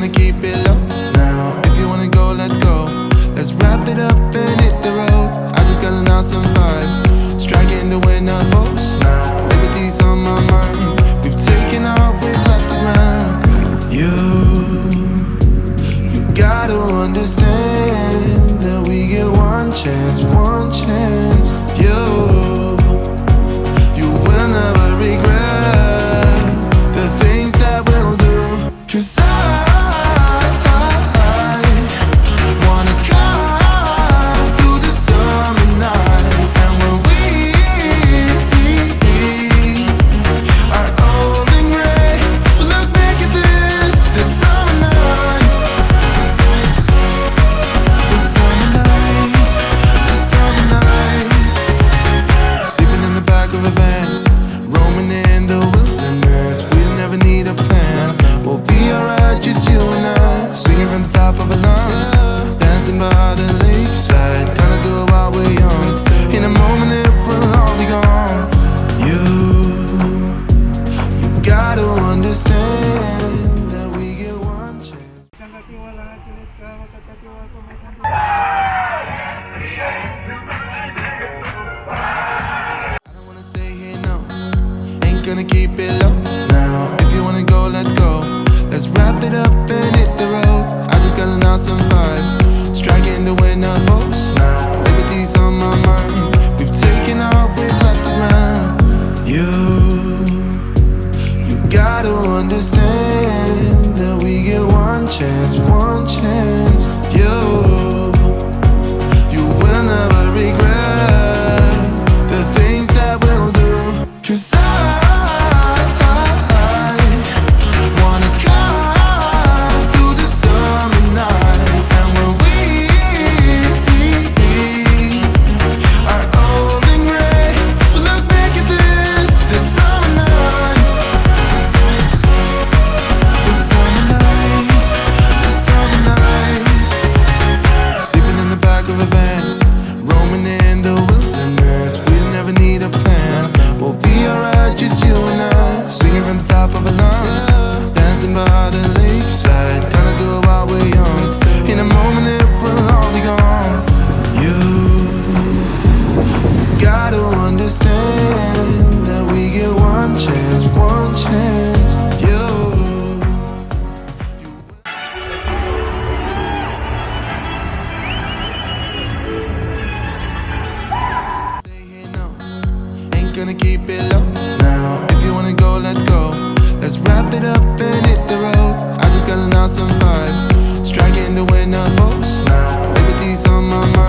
gonna keep it low now. If you wanna go, let's go. Let's wrap it up and hit the road. I just got an awesome vibe, striking the winner post now. Liberty's on my mind. We've taken off, we've left the ground. You gotta understand that we get one chance, one chance. You will never regret the things that we'll do. 'Cause I wanna drive through the summer night. And when we are old and gray, we'll look back at this summer night. The summer night, the summer night. Sleeping in the back of a van, roaming in the wilderness. We don't ever need a plan. We'll be alright, just you and I. Singing from the top of our lungs, dancing by the lakeside. Gonna do it while we're young. In a moment it will all be gone. You gotta understand that we get one chance. I don't wanna stay here, no. Ain't gonna keep it low now. If you wanna go, let's go. Let's wrap it up and hit the road. I just got an awesome vibe, striking the winner post now. Liberty's on my mind. We've taken off, we've left the ground. You gotta understand that we get one chance, one chance. You will never regret the things that we'll do. 'Cause I wanna drive through the summer night. And when we are old and gray, we'll look back at this summer night. The summer night, the summer night. Sleeping in the back of a van, roaming in the wilderness. We don't ever need a plan. We'll be alright, just you and I. Singing from the top of our lungs, dancing by the lakeside. Gonna do it while we're young. In a moment it will all be gone. You gotta understand that we get one chance, one chance. Stay here, no. Ain't gonna keep it low now. If you wanna go, let's go. Let's wrap it up and hit the road. I just got an awesome vibe, striking the winner post now. Liberty's on my mind.